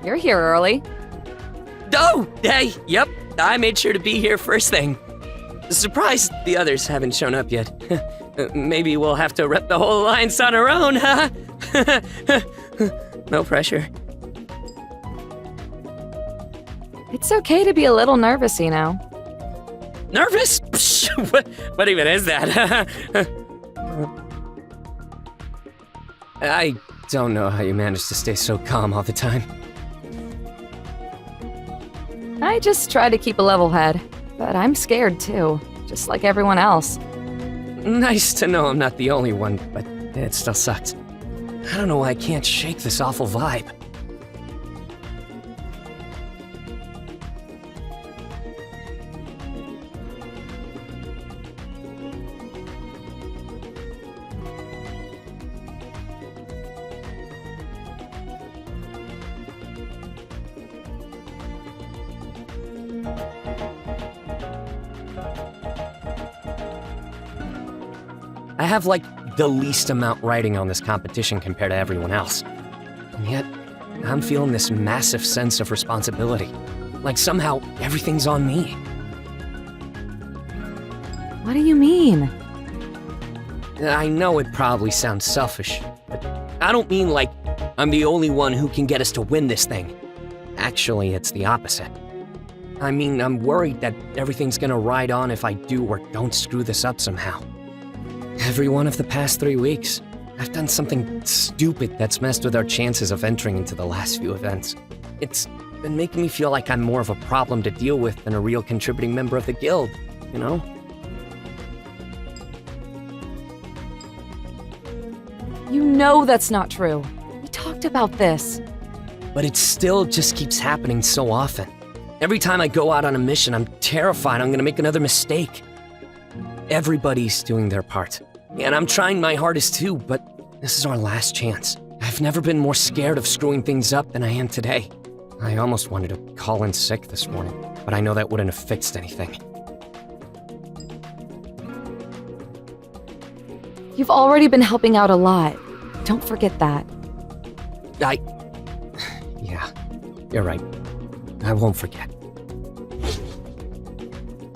you're here early. Oh, hey, yep, I made sure to be here first thing. Surprised the others haven't shown up yet. Maybe we'll have to rep the whole alliance on our own, huh? No pressure. It's okay to be a little nervous, you know. Nervous? What even is that? I don't know how you manage to stay so calm all the time. I just try to keep a level head, but I'm scared too, just like everyone else. Nice to know I'm not the only one, but it still sucks. I don't know why I can't shake this awful vibe. I have, like, the least amount riding on this competition compared to everyone else. And yet, I'm feeling this massive sense of responsibility. Like somehow, everything's on me. What do you mean? I know it probably sounds selfish, but I don't mean like I'm the only one who can get us to win this thing. Actually, it's the opposite. I mean, I'm worried that everything's gonna ride on if I do or don't screw this up somehow. Every one of the past 3 weeks, I've done something stupid that's messed with our chances of entering into the last few events. It's been making me feel like I'm more of a problem to deal with than a real contributing member of the guild, you know? You know that's not true. We talked about this. But it still just keeps happening so often. Every time I go out on a mission, I'm terrified I'm gonna make another mistake. Everybody's doing their part. And I'm trying my hardest too, but this is our last chance. I've never been more scared of screwing things up than I am today. I almost wanted to call in sick this morning, but I know that wouldn't have fixed anything. You've already been helping out a lot. Don't forget that. Yeah, you're right. I won't forget.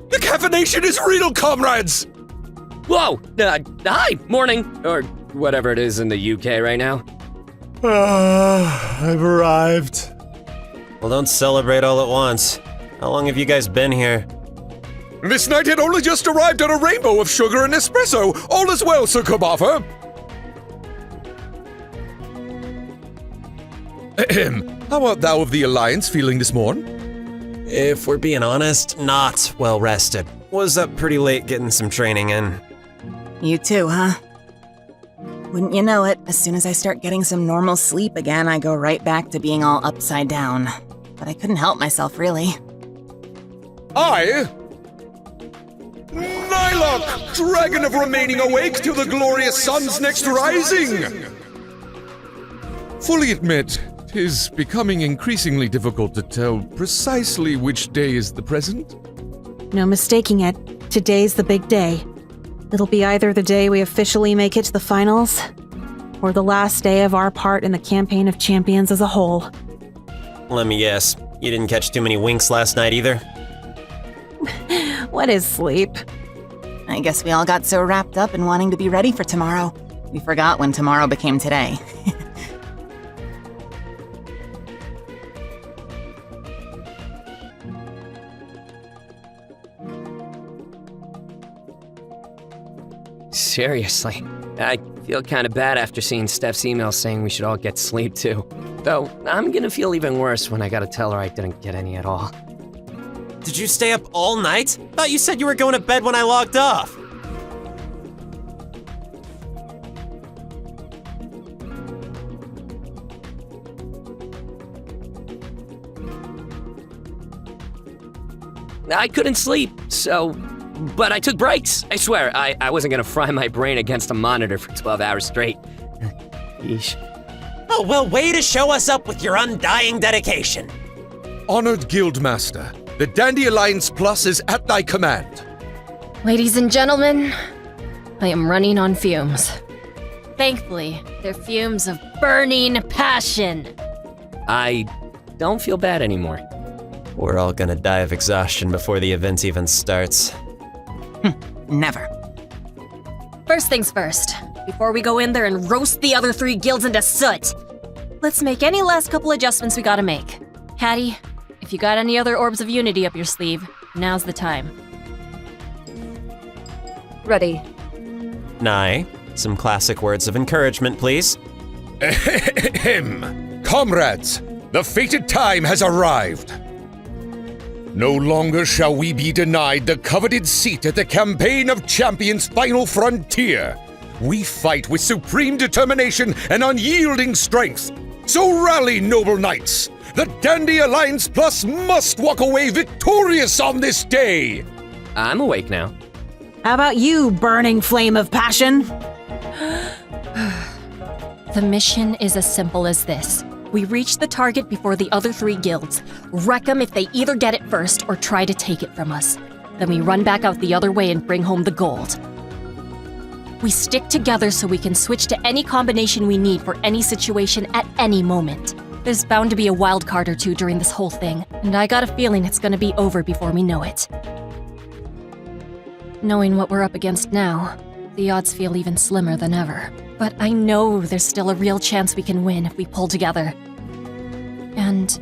The caffeination is real, comrades! Whoa! Hi, morning, or whatever it is in the UK right now. I've arrived. Well, don't celebrate all at once. How long have you guys been here? This knight had only just arrived on a rainbow of sugar and espresso. All is well, Sir Kabaffa. How art thou of the Alliance feeling this morn? If we're being honest, not well rested. Was up pretty late getting some training in. You too, huh? Wouldn't you know it, as soon as I start getting some normal sleep again, I go right back to being all upside down. But I couldn't help myself, really. I, Nylok, dragon of remaining awake till the glorious sun's next rising! Fully admit, 'tis becoming increasingly difficult to tell precisely which day is the present. No mistaking it. Today's the big day. It'll be either the day we officially make it to the finals, or the last day of our part in the campaign of champions as a whole. Let me guess, you didn't catch too many winks last night either? What is sleep? I guess we all got so wrapped up in wanting to be ready for tomorrow. We forgot when tomorrow became today. Seriously, I feel kind of bad after seeing Steph's email saying we should all get sleep too. Though, I'm gonna feel even worse when I gotta tell her I didn't get any at all. Did you stay up all night? Thought you said you were going to bed when I logged off. I couldn't sleep, so... But I took breaks. I swear, I wasn't gonna fry my brain against a monitor for 12 hours straight. Yeesh. Oh, well, way to show us up with your undying dedication. Honored Guildmaster, the Dandy Alliance Plus is at thy command. Ladies and gentlemen, I am running on fumes. Thankfully, they're fumes of burning passion. I don't feel bad anymore. We're all gonna die of exhaustion before the event even starts. Never. First things first, before we go in there and roast the other 3 guilds into soot, let's make any last couple adjustments we gotta make. Hattie, if you got any other orbs of unity up your sleeve, now's the time. Ready. Nye, some classic words of encouragement, please. Ahem. Comrades, the fated time has arrived. No longer shall we be denied the coveted seat at the Campaign of Champions' final frontier. We fight with supreme determination and unyielding strength. So rally, noble knights! The Dandy Alliance Plus must walk away victorious on this day! I'm awake now. How about you, burning flame of passion? The mission is as simple as this. We reach the target before the other 3 guilds, wreck them if they either get it first or try to take it from us. Then we run back out the other way and bring home the gold. We stick together so we can switch to any combination we need for any situation at any moment. There's bound to be a wild card or 2 during this whole thing, and I got a feeling it's gonna be over before we know it. Knowing what we're up against now, the odds feel even slimmer than ever. But I know there's still a real chance we can win if we pull together. And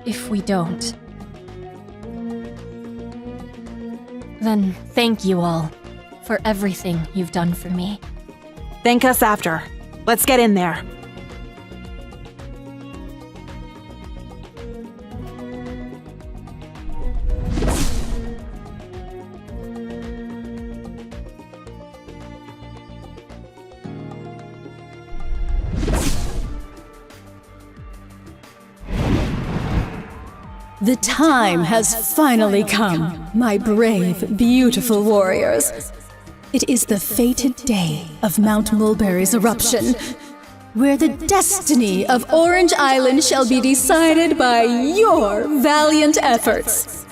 if we don't, then thank you all for everything you've done for me. Thank us after. Let's get in there. The time has finally come, my brave, beautiful warriors. It is the fated day of Mount Mulberry's eruption, where the destiny of Orange Island shall be decided by your valiant efforts.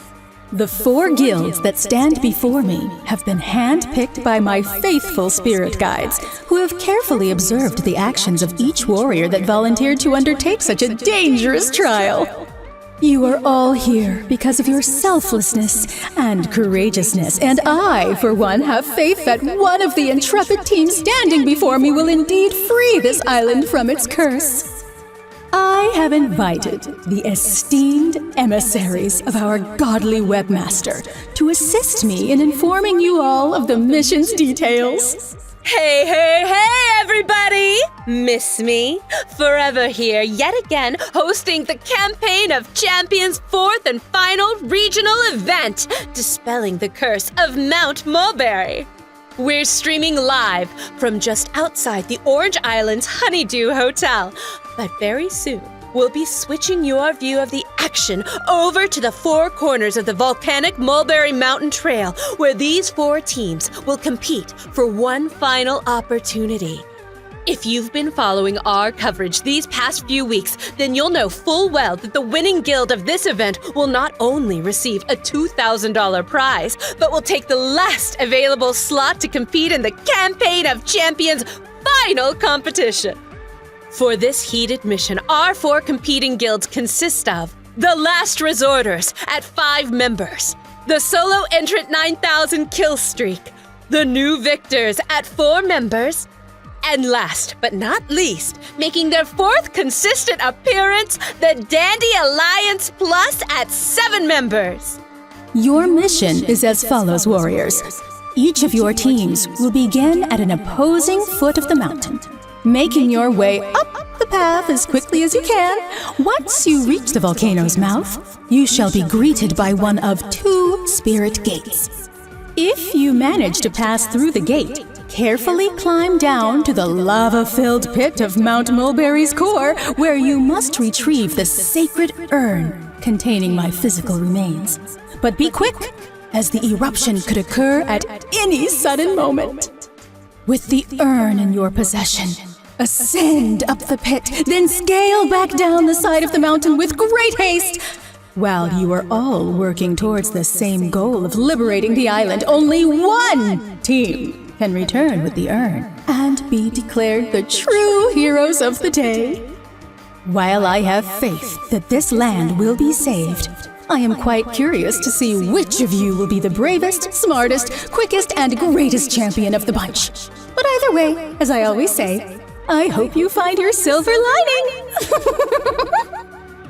The 4 guilds that stand before me have been handpicked by my faithful spirit guides, who have carefully observed the actions of each warrior that volunteered to undertake such a dangerous trial. You are all here because of your selflessness and courageousness, and I, for one, have faith that one of the intrepid teams standing before me will indeed free this island from its curse. I have invited the esteemed emissaries of our godly webmaster to assist me in informing you all of the mission's details. Hey, hey, hey, everybody! Miss me? Forever here, yet again, hosting the Campaign of Champions' 4th and final regional event, dispelling the curse of Mount Mulberry. We're streaming live from just outside the Orange Island's Honeydew Hotel, but very soon, we'll be switching your view of the action over to the 4 corners of the volcanic Mulberry Mountain Trail, where these 4 teams will compete for one final opportunity. If you've been following our coverage these past few weeks, then you'll know full well that the winning guild of this event will not only receive a $2,000 prize, but will take the last available slot to compete in the Campaign of Champions' final competition. For this heated mission, our 4 competing guilds consist of the Last Resorters at 5 members, the Solo Entrant 9000 Kill Streak, the New Victors at 4 members, and last but not least, making their 4th consistent appearance, the Dandy Alliance Plus at 7 members. Your mission is as follows, warriors. Each of your teams will begin at an opposing foot of the mountain, making your way up the path as quickly as you can. Once you reach the volcano's mouth, you shall be greeted by one of 2 spirit gates. If you manage to pass through the gate, carefully climb down to the lava-filled pit of Mount Mulberry's core, where you must retrieve the sacred urn containing my physical remains. But be quick, as the eruption could occur at any sudden moment. With the urn in your possession, ascend up the pit, then scale back down the side of the mountain with great haste. While you are all working towards the same goal of liberating the island, only one team can return with the urn and be declared the true heroes of the day. While I have faith that this land will be saved, I am quite curious to see which of you will be the bravest, smartest, quickest, and greatest champion of the bunch. But either way, as I always say, I hope you find your silver lining!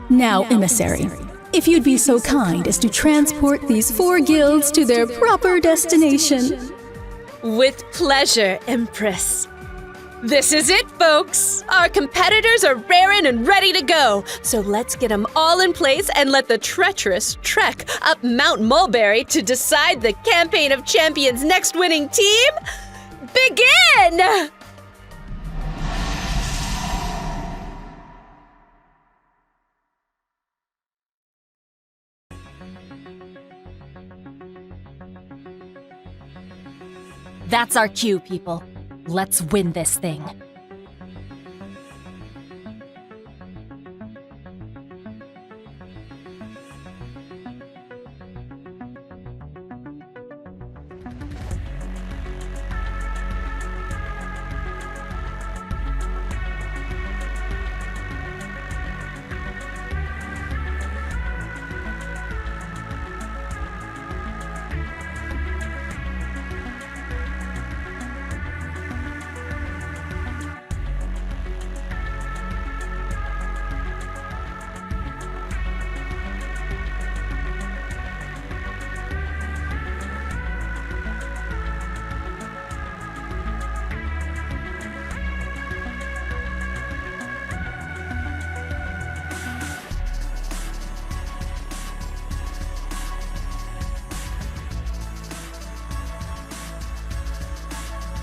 Now, Emissary, if you'd be so kind as to transport these 4 guilds to their proper destination. With pleasure, Empress. This is it, folks! Our competitors are raring and ready to go, so let's get them all in place and let the treacherous trek up Mount Mulberry to decide the Campaign of Champions' next winning team begin! That's our cue, people. Let's win this thing.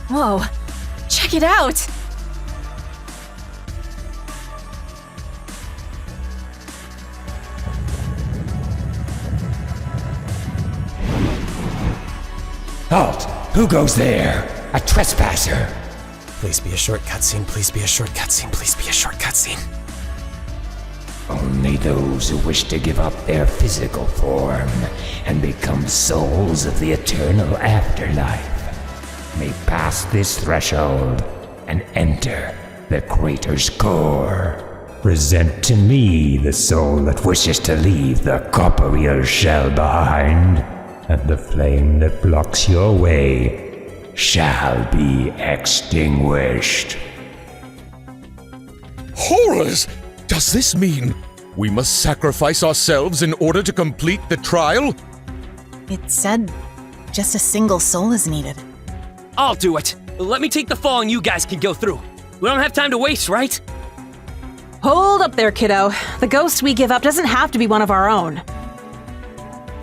Whoa, check it out! Halt! Who goes there? A trespasser! Please be a short cutscene, please be a short cutscene, please be a short cutscene. Only those who wish to give up their physical form and become souls of the eternal afterlife may pass this threshold and enter the crater's core. Present to me the soul that wishes to leave the corporeal shell behind, and the flame that blocks your way shall be extinguished. Horrors! Does this mean we must sacrifice ourselves in order to complete the trial? It said just a single soul is needed. I'll do it. Let me take the fall and you guys can go through. We don't have time to waste, right? Hold up there, kiddo. The ghost we give up doesn't have to be one of our own.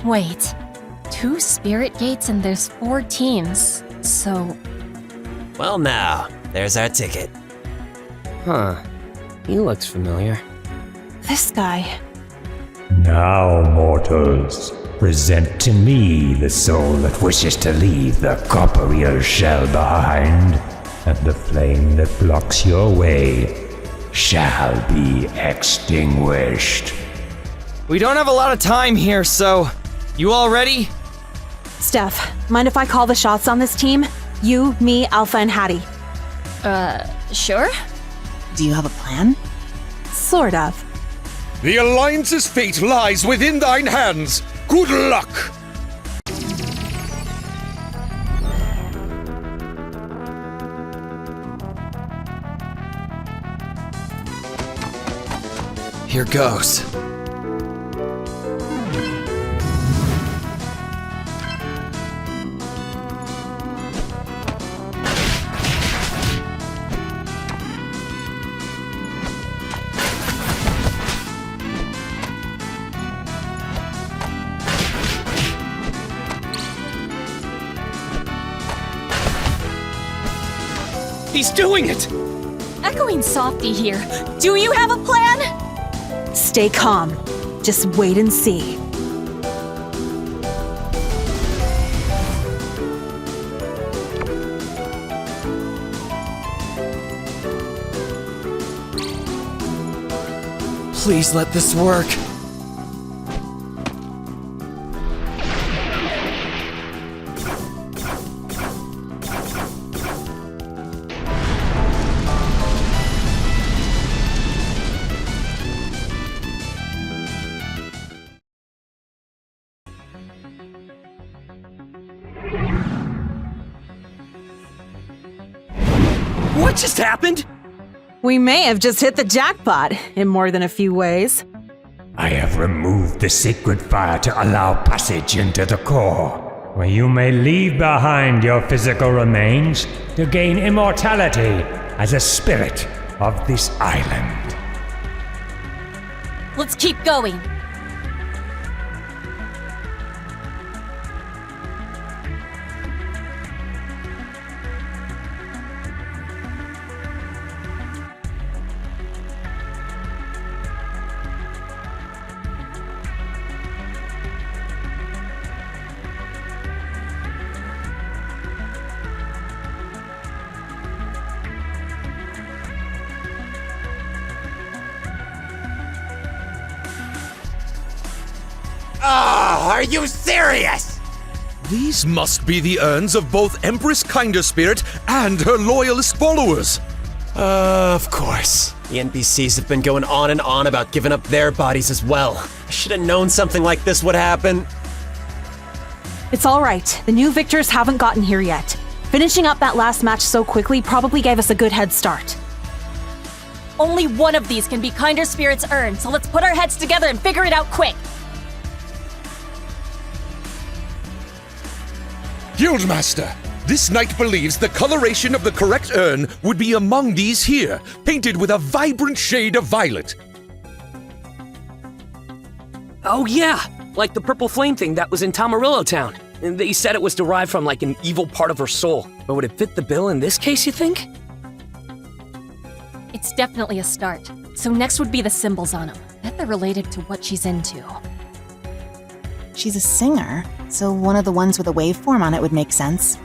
Wait, 2 spirit gates and there's 4 teams, so... Well now, there's our ticket. Huh. He looks familiar. This guy. Now, mortals, present to me the soul that wishes to leave the corporeal shell behind, and the flame that blocks your way shall be extinguished. We don't have a lot of time here, so... You all ready? Steph, mind if I call the shots on this team? You, me, Alpha, and Hattie. Sure? Do you have a plan? Sort of. The Alliance's fate lies within thine hands. Good luck! Here goes. He's doing it! Echoing Softy here. Do you have a plan? Stay calm. Just wait and see. Please let this work. What just happened? We may have just hit the jackpot in more than a few ways. I have removed the sacred fire to allow passage into the core, where you may leave behind your physical remains to gain immortality as a spirit of this island. Let's keep going. Are you serious? These must be the urns of both Empress Kinder Spirit and her loyalist followers. Of course. The NPCs have been going on and on about giving up their bodies as well. I should have known something like this would happen. It's all right. The new victors haven't gotten here yet. Finishing up that last match so quickly probably gave us a good head start. Only one of these can be Kinder Spirit's urn, so let's put our heads together and figure it out quick. Guildmaster, this knight believes the coloration of the correct urn would be among these here, painted with a vibrant shade of violet. Oh yeah, like the purple flame thing that was in Tamarillo Town. And they said it was derived from like an evil part of her soul. But would it fit the bill in this case, you think? It's definitely a start. So next would be the symbols on them. I bet they're related to what she's into. She's a singer, so one of the ones with a waveform on it would make sense.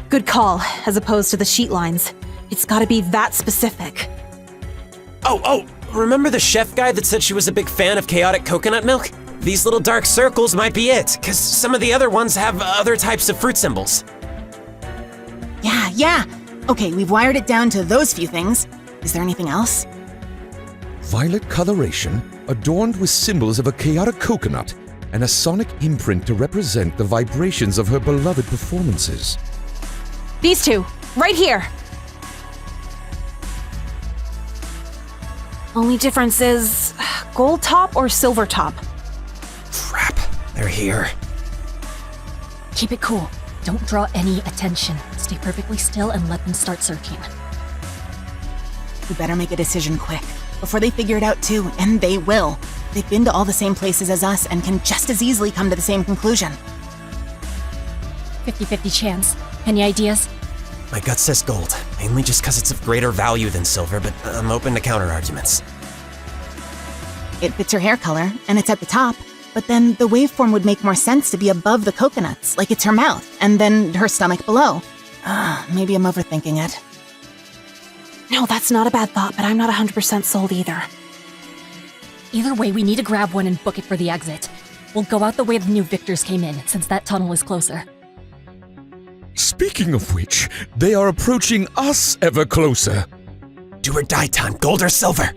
Good call, as opposed to the sheet lines. It's gotta be that specific. Oh, remember the chef guy that said she was a big fan of chaotic coconut milk? These little dark circles might be it, because some of the other ones have other types of fruit symbols. Yeah. Okay, we've wired it down to those few things. Is there anything else? Violet coloration, adorned with symbols of a chaotic coconut, and a sonic imprint to represent the vibrations of her beloved performances. These two, right here. Only difference is gold top or silver top. Crap, they're here. Keep it cool. Don't draw any attention. Stay perfectly still and let them start searching. We better make a decision quick, before they figure it out too, and they will. They've been to all the same places as us and can just as easily come to the same conclusion. 50-50 chance. Any ideas? My gut says gold, mainly just because it's of greater value than silver, but I'm open to counter-arguments. It fits her hair color, and it's at the top, but then the waveform would make more sense to be above the coconuts, like it's her mouth, and then her stomach below. Maybe I'm overthinking it. No, that's not a bad thought, but I'm not 100% sold either. Either way, we need to grab one and book it for the exit. We'll go out the way the new victors came in, since that tunnel is closer. Speaking of which, they are approaching us ever closer. Do or die time, gold or silver?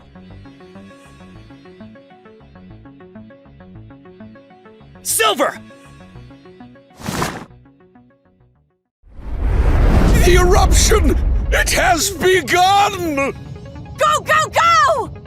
Silver! The eruption! It has begun! Go, go, go!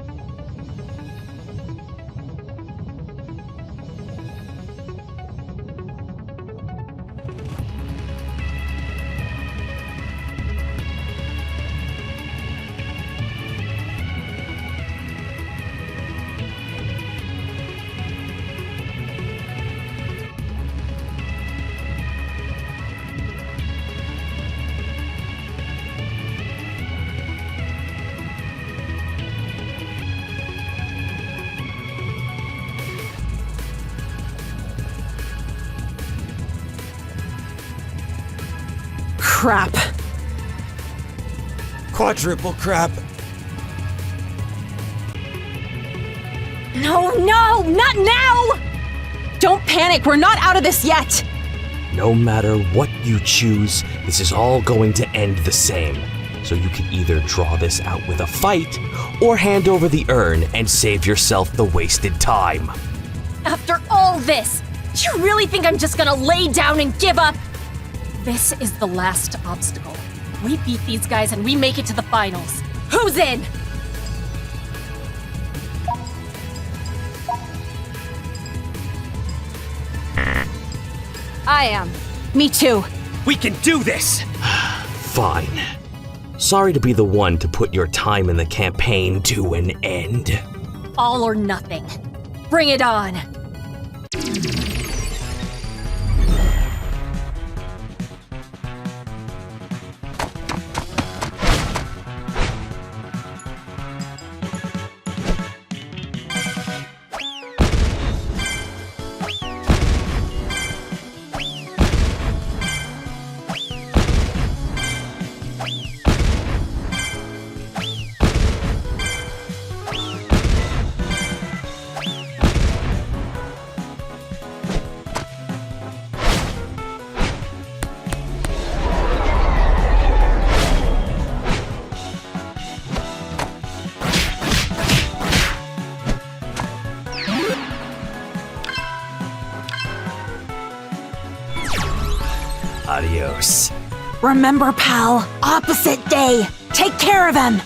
Crap. Quadruple crap. No, not now! Don't panic, we're not out of this yet! No matter what you choose, this is all going to end the same. So you can either draw this out with a fight, or hand over the urn and save yourself the wasted time. After all this, do you really think I'm just gonna lay down and give up? This is the last obstacle. We beat these guys and we make it to the finals. Who's in? I am. Me too. We can do this! Fine. Sorry to be the one to put your time in the campaign to an end. All or nothing. Bring it on! Adios. Remember, pal, opposite day. Take care of him.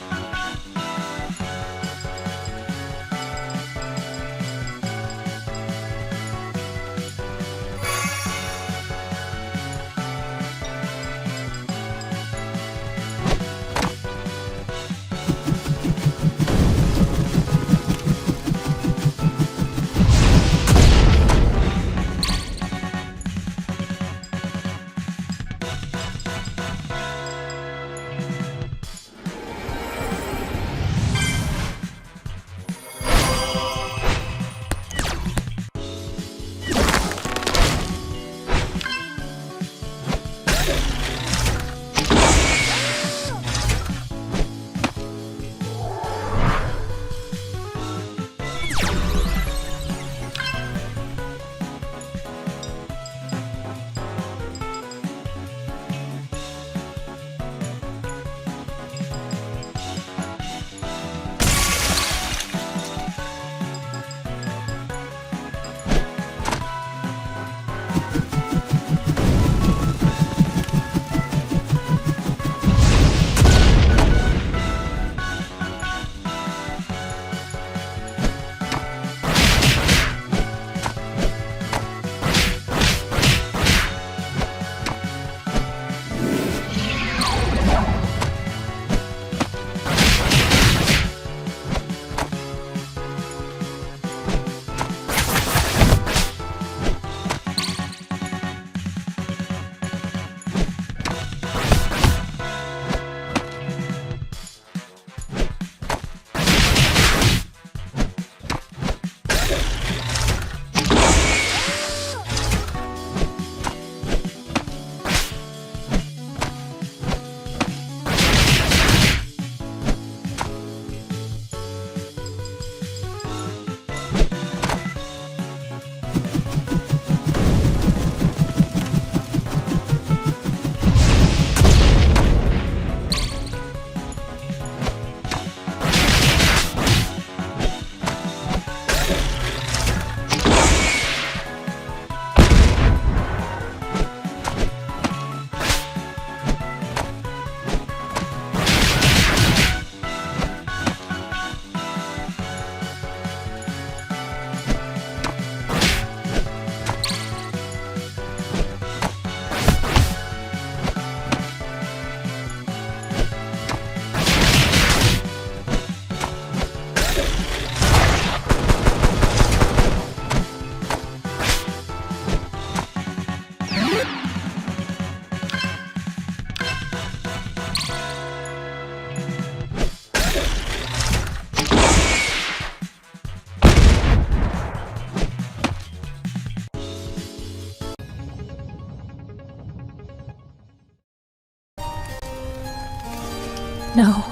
No.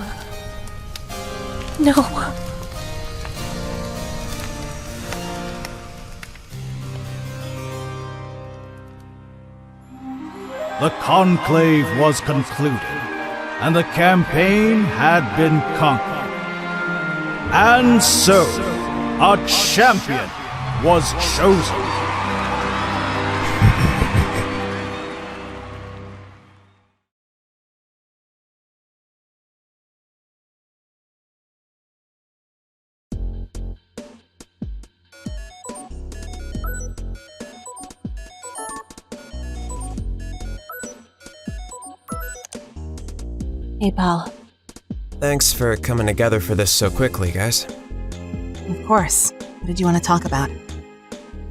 No. The conclave was concluded, and the campaign had been conquered. And so, a champion was chosen. Hey, pal. Thanks for coming together for this so quickly, guys. Of course. What did you want to talk about?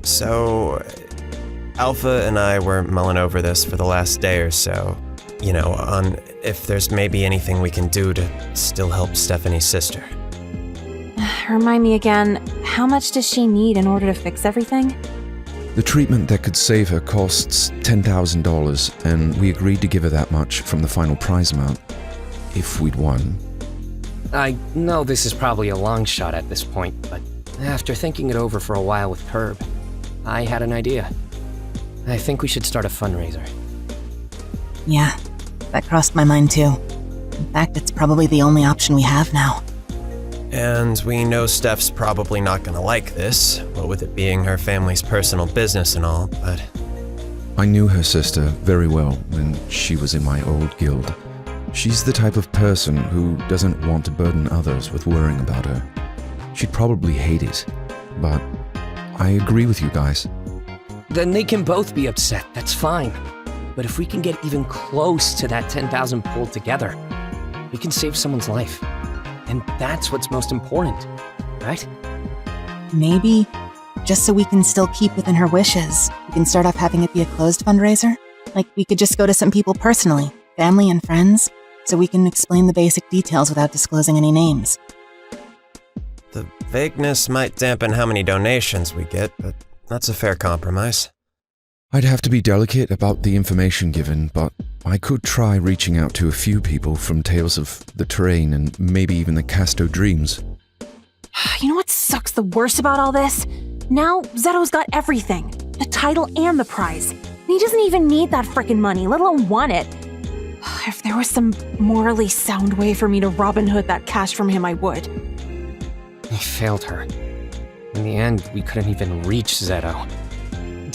So, Alpha and I were mulling over this for the last day or so. You know, on if there's maybe anything we can do to still help Stephanie's sister. Remind me again, how much does she need in order to fix everything? The treatment that could save her costs $10,000, and we agreed to give her that much from the final prize amount, if we'd won. I know this is probably a long shot at this point, but after thinking it over for a while with Herb, I had an idea. I think we should start a fundraiser. Yeah, that crossed my mind too. In fact, it's probably the only option we have now. And we know Steph's probably not gonna like this, what with it being her family's personal business and all, but... I knew her sister very well when she was in my old guild. She's the type of person who doesn't want to burden others with worrying about her. She'd probably hate it, but I agree with you guys. Then they can both be upset, that's fine. But if we can get even close to that 10,000 pulled together, we can save someone's life. And that's what's most important, right? Maybe, just so we can still keep within her wishes, we can start off having it be a closed fundraiser. Like, we could just go to some people personally, family and friends, so we can explain the basic details without disclosing any names. The vagueness might dampen how many donations we get, but that's a fair compromise. I'd have to be delicate about the information given, but I could try reaching out to a few people from Tales of the Terrain and maybe even the Casto Dreams. You know what sucks the worst about all this? Now, Zeto's got everything. The title and the prize. And he doesn't even need that frickin' money, let alone want it. If there was some morally sound way for me to Robin Hood that cash from him, I would. We failed her. In the end, we couldn't even reach Zeto.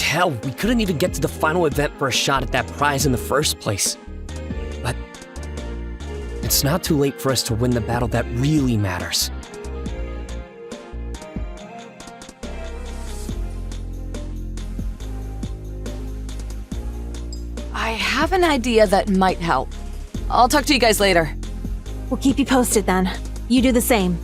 Hell, we couldn't even get to the final event for a shot at that prize in the first place. But it's not too late for us to win the battle that really matters. I have an idea that might help. I'll talk to you guys later. We'll keep you posted then. You do the same.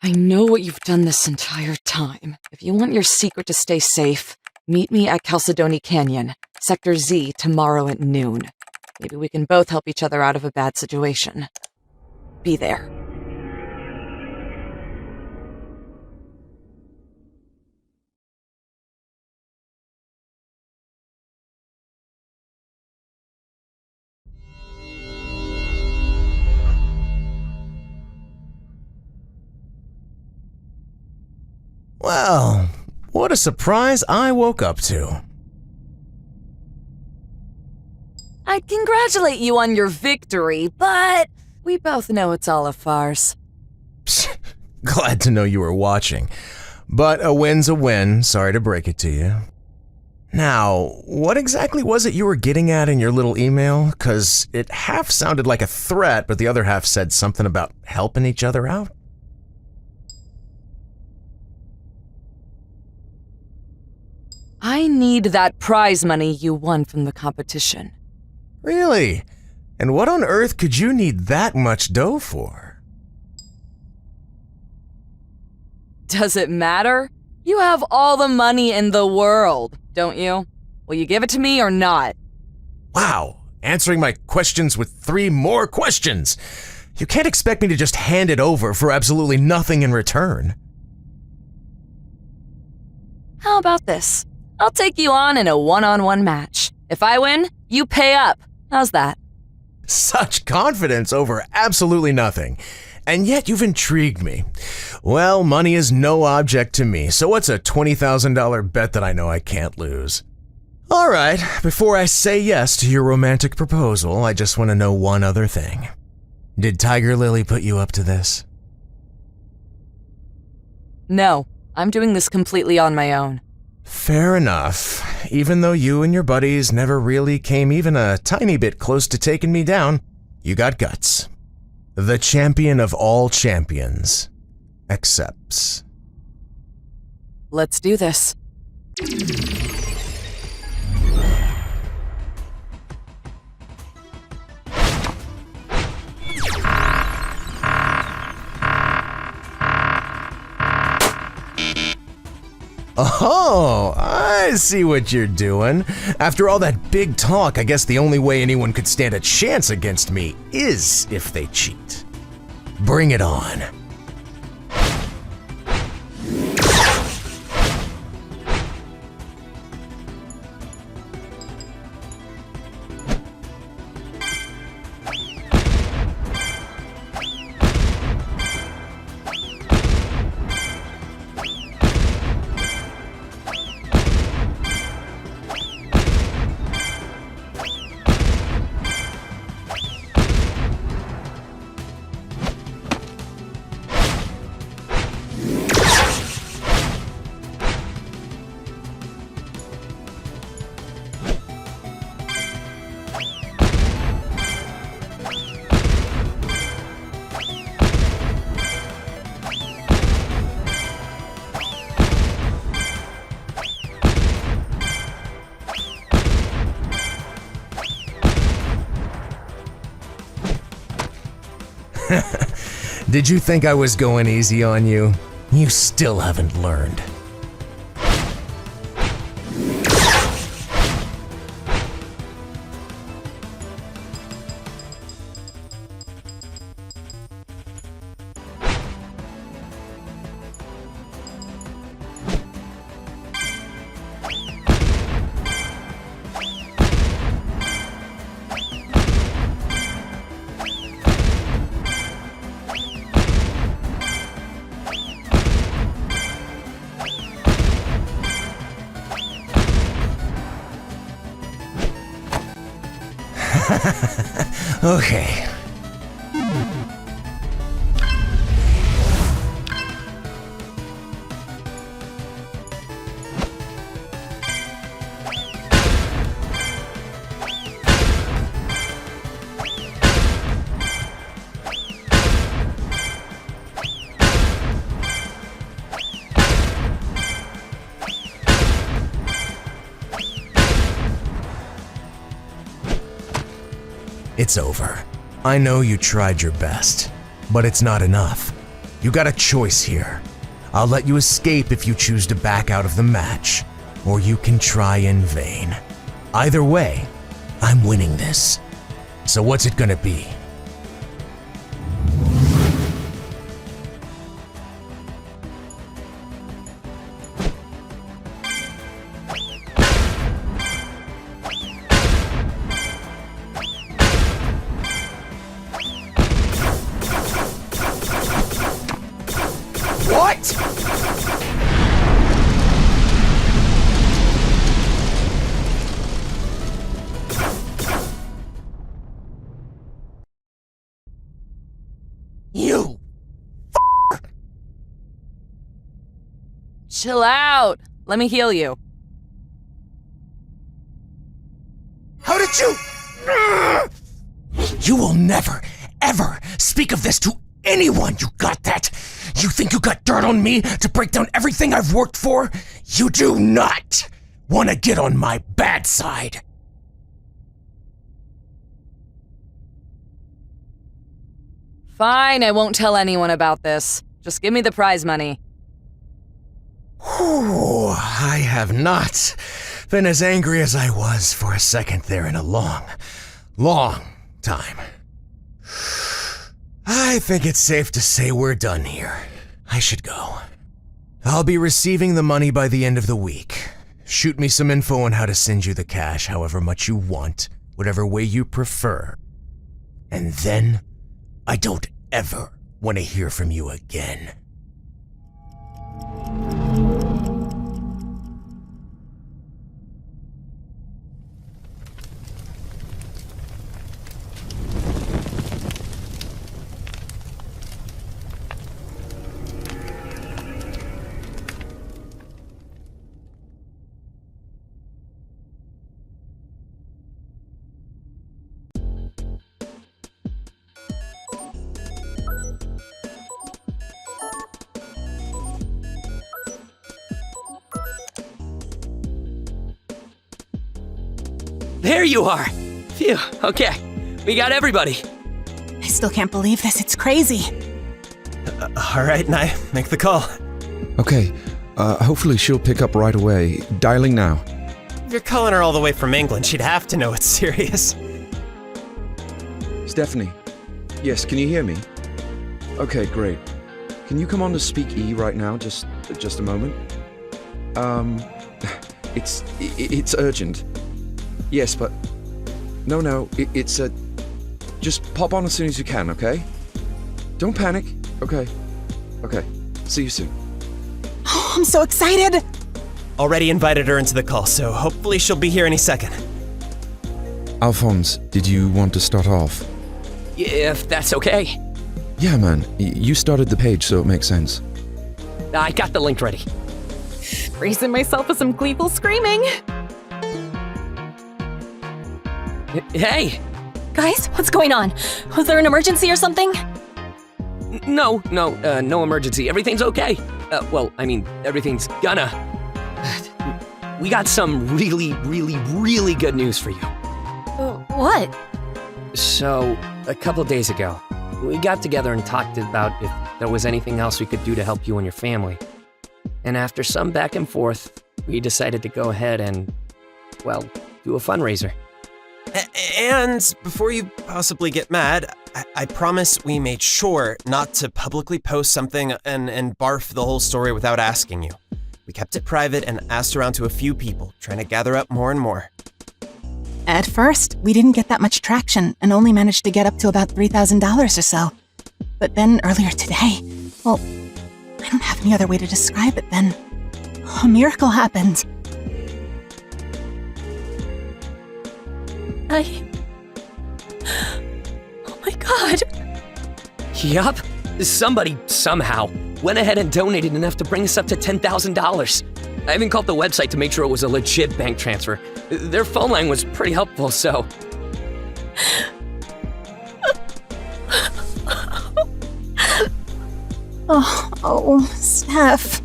I know what you've done this entire time. If you want your secret to stay safe, meet me at Chalcedony Canyon, Sector Z, tomorrow at noon. Maybe we can both help each other out of a bad situation. Be there. Well, what a surprise I woke up to. I'd congratulate you on your victory, but we both know it's all a farce. Psst, glad to know you were watching. But a win's a win, sorry to break it to you. Now, what exactly was it you were getting at in your little email? 'Cause it half sounded like a threat, but the other half said something about helping each other out. I need that prize money you won from the competition. Really? And what on earth could you need that much dough for? Does it matter? You have all the money in the world, don't you? Will you give it to me or not? Wow, answering my questions with 3 more questions. You can't expect me to just hand it over for absolutely nothing in return. How about this? I'll take you on in a one-on-one match. If I win, you pay up. How's that? Such confidence over absolutely nothing. And yet you've intrigued me. Well, money is no object to me, so what's a $20,000 bet that I know I can't lose? All right, before I say yes to your romantic proposal, I just want to know one other thing. Did Tiger Lily put you up to this? No, I'm doing this completely on my own. Fair enough. Even though you and your buddies never really came even a tiny bit close to taking me down, you got guts. The champion of all champions accepts. Let's do this. Oh, I see what you're doing. After all that big talk, I guess the only way anyone could stand a chance against me is if they cheat. Bring it on. Did you think I was going easy on you? You still haven't learned. Okay. It's over. I know you tried your best, but it's not enough. You got a choice here. I'll let you escape if you choose to back out of the match, or you can try in vain. Either way, I'm winning this. So what's it gonna be? What? You Chill out. Let me heal you. How did you? You will never, ever speak of this to anyone, you got that? You think you got dirt on me to break down everything I've worked for? You do not want to get on my bad side. Fine, I won't tell anyone about this. Just give me the prize money. Whew, I have not been as angry as I was for a second there in a long, long time. I think it's safe to say we're done here. I should go. I'll be receiving the money by the end of the week. Shoot me some info on how to send you the cash however much you want, whatever way you prefer. And then, I don't ever want to hear from you again. There you are! Phew, okay. We got everybody. I still can't believe this. It's crazy. All right, Nye, make the call. Okay, Hopefully she'll pick up right away. Dialing now. If you're calling her all the way from England, she'd have to know it's serious. Stephanie. Yes, can you hear me? Okay, great. Can you come on to Speak E right now? Just a moment. It's urgent. Yes, but no, it's a. Just pop on as soon as you can, okay? Don't panic. Okay. See you soon. Oh, I'm so excited! Already invited her into the call, so hopefully she'll be here any second. Alphonse, did you want to start off? If that's okay. Yeah, man. You started the page, so it makes sense. I got the link ready. Bracing myself with some gleeful screaming. Hey! Guys, what's going on? Was there an emergency or something? No emergency. Everything's okay. Well, I mean, everything's gonna. We got some really good news for you. What? So, a couple days ago, we got together and talked about if there was anything else we could do to help you and your family. And after some back and forth, we decided to go ahead and, well, do a fundraiser. And before you possibly get mad, I promise we made sure not to publicly post something and barf the whole story without asking you. We kept it private and asked around to a few people, trying to gather up more and more. At first, we didn't get that much traction and only managed to get up to about $3,000 or so. But then earlier today, well, I don't have any other way to describe it then. A miracle happened. Oh my god. Yup. Somebody, somehow, went ahead and donated enough to bring us up to $10,000. I even called the website to make sure it was a legit bank transfer. Their phone line was pretty helpful, so... Oh, Steph.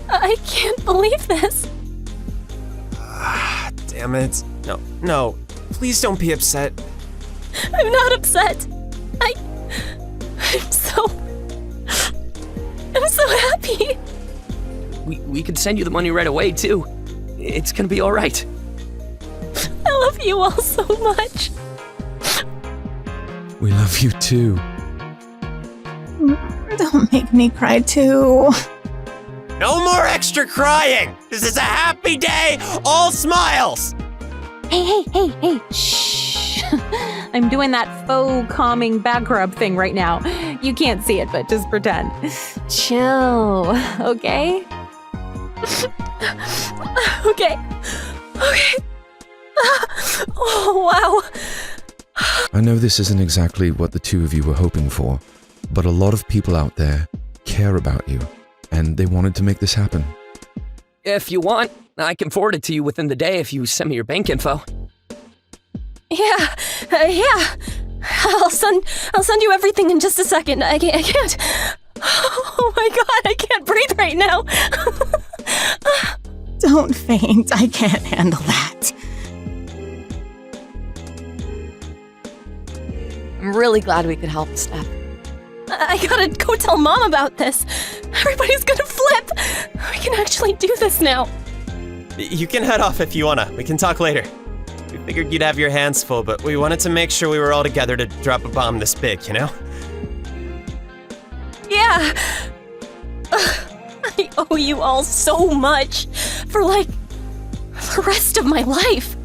I can't believe this. Damn it. No, please don't be upset. I'm not upset. I'm so happy. We could send you the money right away, too. It's gonna be alright. I love you all so much. We love you too. Don't make me cry too. No more extra crying! This is a happy day! All smiles! Hey, shh. I'm doing that faux calming back rub thing right now. You can't see it, but just pretend. Chill, okay? Okay. Oh, wow. I know this isn't exactly what the two of you were hoping for, but a lot of people out there care about you, and they wanted to make this happen. If you want, I can forward it to you within the day if you send me your bank info. Yeah. I'll send you everything in just a second. I can't. Oh my god, I can't breathe right now. Don't faint. I can't handle that. I'm really glad we could help, Steph. I gotta go tell Mom about this. Everybody's gonna flip. We can actually do this now. You can head off if you wanna. We can talk later. We figured you'd have your hands full, but we wanted to make sure we were all together to drop a bomb this big, you know? Yeah. I owe you all so much for, the rest of my life.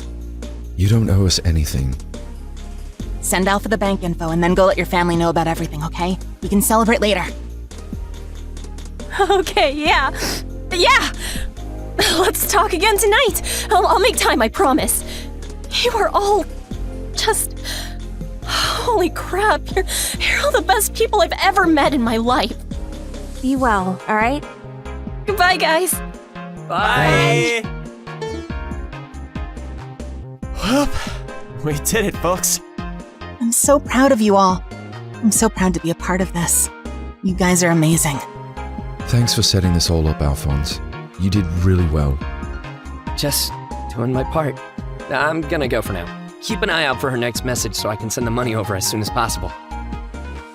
You don't owe us anything. Send Alpha the bank info and then go let your family know about everything, okay? We can celebrate later. Okay, yeah. Let's talk again tonight. I'll make time, I promise. You are all just... Holy crap, you're all the best people I've ever met in my life. Be well, all right? Goodbye, guys. Bye! Whoop. We did it, folks. I'm so proud of you all. I'm so proud to be a part of this. You guys are amazing. Thanks for setting this all up, Alphonse. You did really well. Just doing my part. I'm gonna go for now. Keep an eye out for her next message so I can send the money over as soon as possible.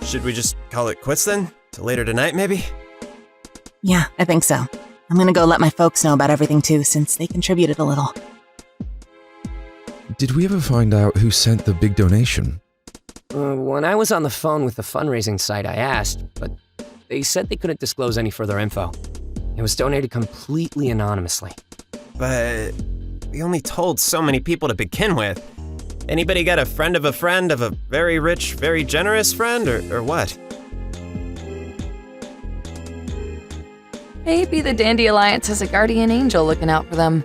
Should we just call it quits then? Till later tonight, maybe? Yeah, I think so. I'm gonna go let my folks know about everything too, since they contributed a little. Did we ever find out who sent the big donation? When I was on the phone with the fundraising site, I asked, but they said they couldn't disclose any further info. It was donated completely anonymously. But we only told so many people to begin with. Anybody got a friend of a very rich, very generous friend, or what? Maybe the Dandy Alliance has a guardian angel looking out for them.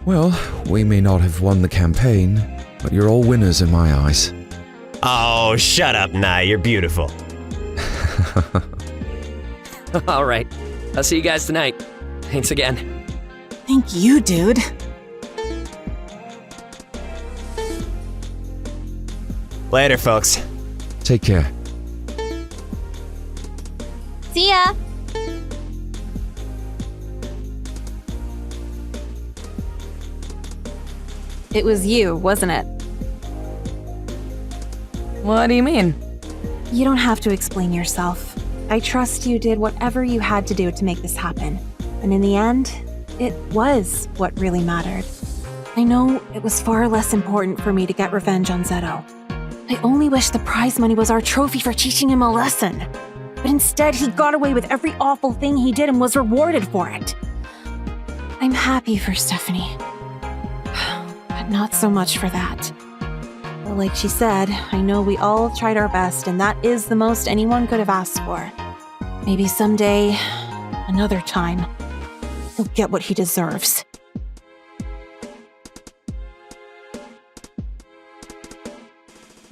Well, we may not have won the campaign, but you're all winners in my eyes. Oh, shut up, Nye, you're beautiful. All right, I'll see you guys tonight. Thanks again. Thank you, dude. Later, folks. Take care. See ya! It was you, wasn't it? What do you mean? You don't have to explain yourself. I trust you did whatever you had to do to make this happen. And in the end, it was what really mattered. I know it was far less important for me to get revenge on Zeto. I only wish the prize money was our trophy for teaching him a lesson. But instead, he got away with every awful thing he did and was rewarded for it. I'm happy for Stephanie. But not so much for that. But like she said, I know we all tried our best, and that is the most anyone could have asked for. Maybe someday, another time, he'll get what he deserves.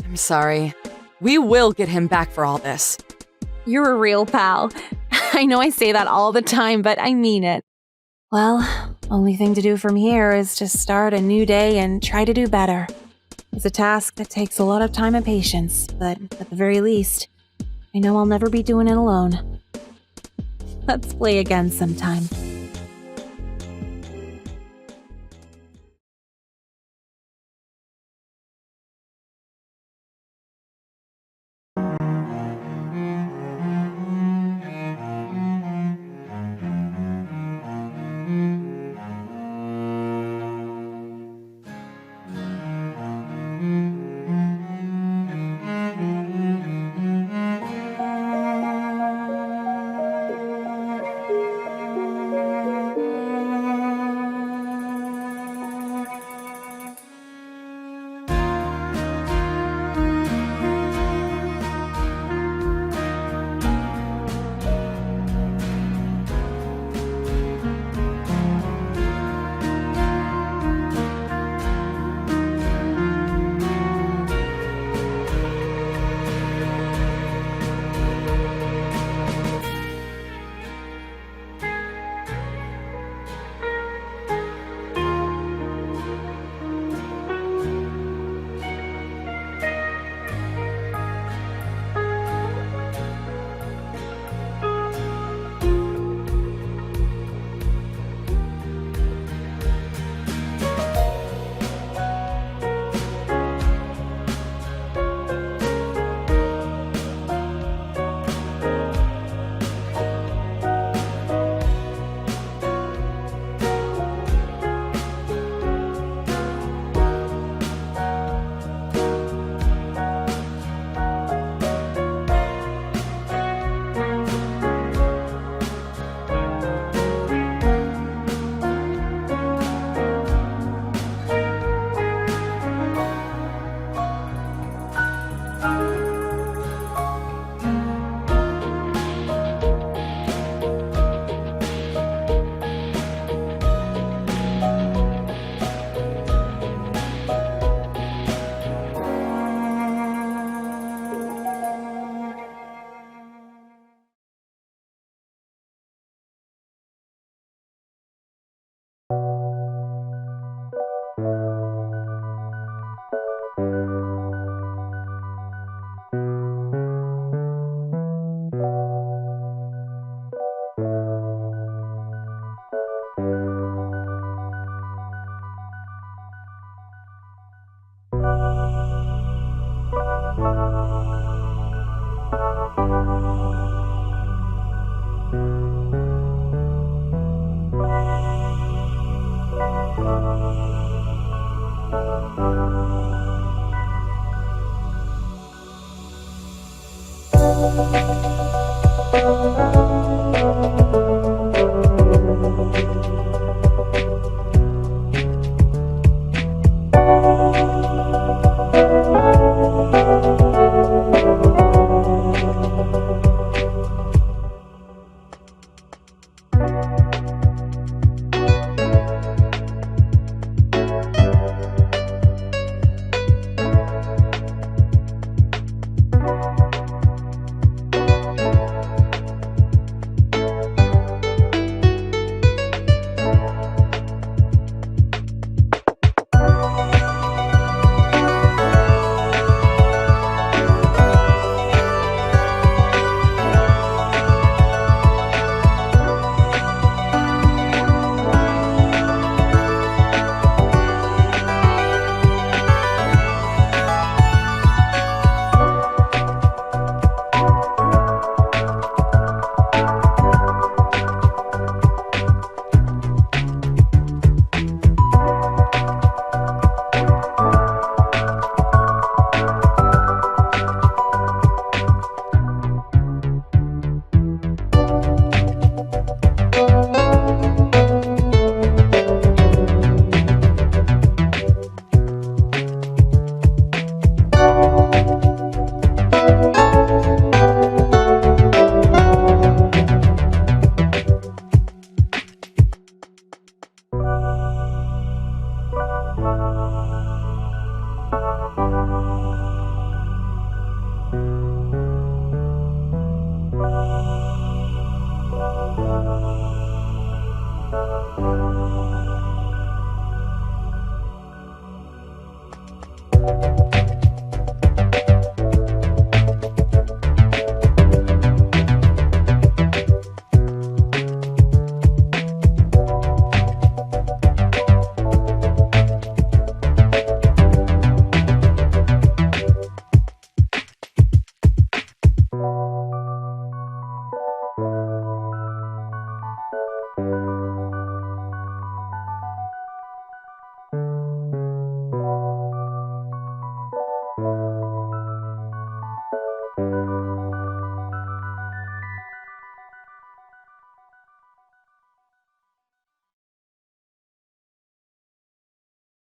I'm sorry. We will get him back for all this. You're a real pal. I know I say that all the time, but I mean it. Well, only thing to do from here is to start a new day and try to do better. It's a task that takes a lot of time and patience, but at the very least, I know I'll never be doing it alone. Let's play again sometime. you